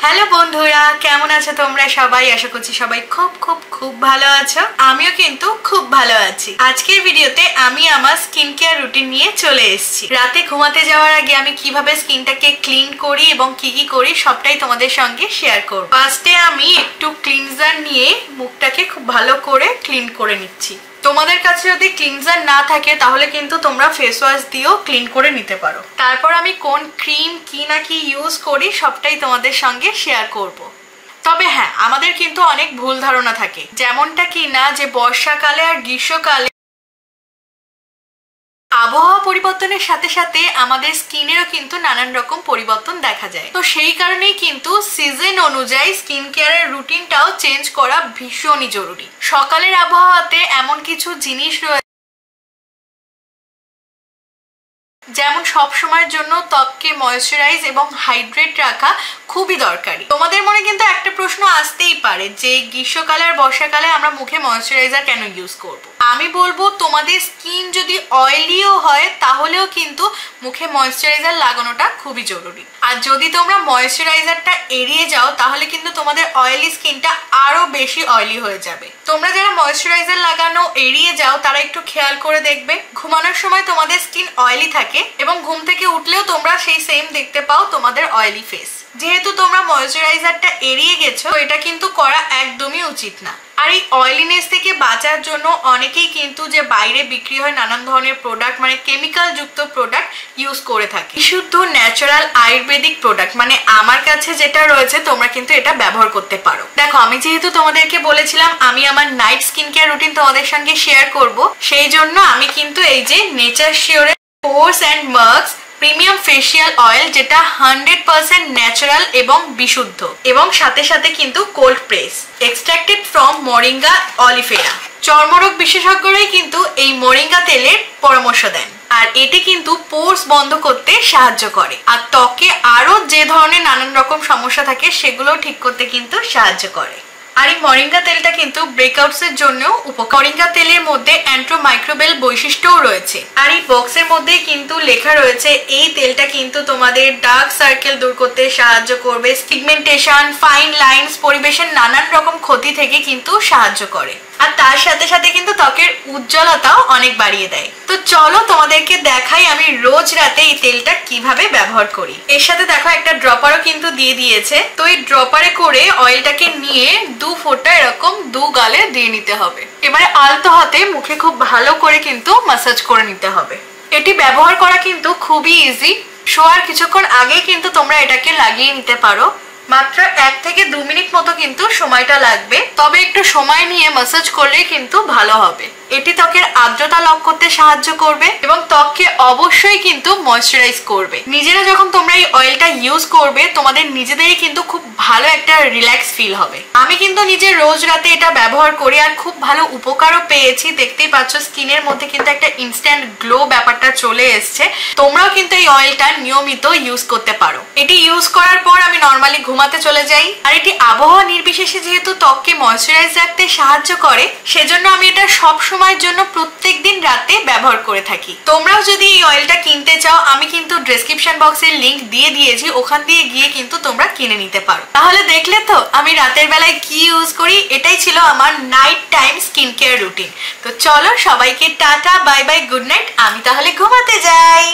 Hello বন্ধুরা, কেমন আছো তোমরা সবাই? আশা করছি সবাই খুব খুব খুব ভালো আছো। আমিও কিন্তু খুব ভালো আছি। আজকের ভিডিওতে আমি আমার স্কিন কেয়ার রুটিন নিয়ে চলে এসেছি। রাতে ঘুমাতে যাওয়ার আগে আমি কিভাবে স্কিনটাকে ক্লিন করি এবং কি কি করি সবটাই তোমাদের সঙ্গে শেয়ার করব। ফার্স্টে আমি একটু ক্লিনজার নিয়ে মুখটাকে খুব ভালো করে ক্লিন করে নিচ্ছি। তোমাদের কাছে যদি ক্লিনজার না থাকে তাহলে কিন্তু তোমরা ফেস ওয়াশ দিয়েও ক্লিন করে নিতে পারো। তারপর আমি কোন ক্রিম কি না কি ইউজ করি সবটাই তোমাদের সঙ্গে শেয়ার করব। তবে হ্যাঁ, আমাদের কিন্তু অনেক ভুল ধারণা থাকে, যেমনটা কি না যে বর্ষাকালে আর গ্রীষ্মকালে আবহাওয়া পরিবর্তনের সাথে সাথে আমাদের স্কিনেরও কিন্তু নানান রকম পরিবর্তন দেখা যায়। তো সেই কারণেই কিন্তু সিজন অনুযায়ী স্কিন কেয়ারের রুটিনটাও চেঞ্জ করা ভীষণই জরুরি। সকালের আবহাওয়াতে এমন কিছু জিনিস রয়েছে যেমন সব সময়ের জন্য ত্বককে ময়েশ্চারাইজ এবং হাইড্রেট রাখা খুবই দরকারি। তোমাদের মনে কিন্তু একটা প্রশ্ন আসতেই পারে যে গ্রীষ্মকালে আর বর্ষাকালে আমরা মুখে ময়েশ্চারাইজার কেন ইউজ করব। আমি বলবো তোমাদের স্কিন যদি অয়েলিও হয় তাহলেও কিন্তু মুখে ময়েশ্চারাইজার লাগানোটা খুবই জরুরি। আর যদি তোমরা ময়েশ্চারাইজারটা এড়িয়ে যাও তাহলে কিন্তু তোমাদের অয়েলি স্কিনটা আরো বেশি অয়েলি হয়ে যাবে। তোমরা যারা ময়েশ্চারাইজার লাগানো এড়িয়ে যাও তারা একটু খেয়াল করে দেখবে, ঘুমানোর সময় তোমাদের স্কিন অয়েলি থাকে এবং ঘুম থেকে উঠলেও তোমরা সেই সেম দেখতে পাও তোমাদের অয়েলি ফেস। যেহেতু তোমরা ময়েশ্চারাইজারটা এড়িয়ে গেছো, এটা কিন্তু করা একদমই উচিত না। আর এই অয়েলিনেস থেকে বাঁচার জন্য অনেকেই কিন্তু যে বাইরে বিক্রি হয় নানান ধরনের প্রোডাক্ট, মানে কেমিক্যাল যুক্ত প্রোডাক্ট ইউজ করে থাকে। শুদ্ধ ন্যাচারাল আয়ুর্বেদিক প্রোডাক্ট মানে আমার কাছে যেটা রয়েছে তোমরা কিন্তু এটা ব্যবহার করতে পারো। দেখো, আমি যেহেতু তোমাদেরকে বলেছিলাম আমি আমার নাইট স্কিন কেয়ার রুটিন তোমাদের সঙ্গে শেয়ার করব, সেই জন্য আমি কিন্তু এই যে নেচার শিওরের pores and marks premium facial oil, যেটা 100% ন্যাচারাল এবং বিশুদ্ধ, এবং সাথে সাথে কিন্তু cold press extracted from moringa oleifera. চর্মরোগ বিশেষজ্ঞরাই কিন্তু এই মরিঙ্গা তেলের পরামর্শ দেন। আর এটি কিন্তু পোরস বন্ধ করতে সাহায্য করে আর ত্বকে আরো যে ধরনের নানান রকম সমস্যা থাকে সেগুলো ঠিক করতে কিন্তু সাহায্য করে। আর এই মরিঙ্গা তেলটা কিন্তু ব্রেকআউটস এর জন্য উপকারী। মরিঙ্গা তেলের মধ্যে অ্যান্টিমাইক্রোবিয়াল বৈশিষ্ট্যও রয়েছে। আর এই বক্সের মধ্যে কিন্তু লেখা রয়েছে এই তেলটা কিন্তু তোমাদের ডার্ক সার্কেল দূর করতে সাহায্য করবে, পিগমেন্টেশন, ফাইন লাইনস, পরিবেশের নানান রকম ক্ষতি থেকে কিন্তু সাহায্য করে। আর তার সাথে সাথে কিন্তু ত্বকের উজ্জ্বলতাও অনেক বাড়িয়ে দেয়। তো চলো তোমাদেরকে দেখাই আমি রোজ রাতে এই তেলটা কিভাবে ব্যবহার করি। এর সাথে দেখো একটা ড্রপারও কিন্তু দিয়ে দিয়েছে। তো এই ড্রপারে করে অয়েলটাকে নিয়ে 2 ফোঁটা এরকম 2 গালে দিয়ে নিতে হবে। এবারে আলতো হাতে মুখে খুব ভালো করে কিন্তু ম্যাসাজ করে নিতে হবে। এটি ব্যবহার করা কিন্তু খুবই ইজি। শোয়ার কিছুক্ষণ আগে কিন্তু তোমরা এটাকে লাগিয়ে নিতে পারো। মাত্র 1 থেকে 2 মিনিট মতো কিন্তু সময়টা লাগবে, তবে একটু সময় নিয়ে ম্যাসাজ করলেই কিন্তু ভালো হবে। এটি ত্বকের আর্দ্রতা লক করতে সাহায্য করবে এবং ত্বককে অবশ্যই কিন্তু ময়েশ্চারাইজ করবে। নিজেরা যখন তোমরা এই অয়েলটা ইউজ করবে তোমাদের নিজেদেরই কিন্তু খুব ভালো একটা রিল্যাক্স ফিল হবে। আমি কিন্তু নিজে রোজ রাতে এটা ব্যবহার করি আর খুব ভালো উপকারও পেয়েছি। দেখতেই পাচ্ছ স্কিনের মধ্যে কিন্তু একটা ইনস্ট্যান্ট গ্লো ব্যাপারটা চলে এসছে। তোমরাও কিন্তু এই অয়েলটা নিয়মিত ইউজ করতে পারো। এটি ইউজ করার পর আমি নর্মালি ঘুমাতে চলে যাই। আর এটি আবহাওয়া নির্বিশেষে যেহেতু ত্বককে ময়েশ্চারাইজ রাখতে সাহায্য করে, সেজন্য আমি এটা সব সময়ের জন্য প্রত্যেকদিন রাতে ব্যবহার করে থাকি। তোমরাও যদি এই অয়েলটা কিনতে চাও আমি কিন্তু ডেসক্রিপশন বক্সে লিংক দিয়ে দিয়েছি, ওখান দিয়ে গিয়ে কিন্তু তোমরা কিনে নিতে পারো। তাহলে দেখলে তো আমি রাতের বেলায় কি ইউজ করি। এটাই ছিল আমার night time skin care routine. তো চলো সবাইকে tata, bye bye, good night. আমি তাহলে ঘুমাতে যাই।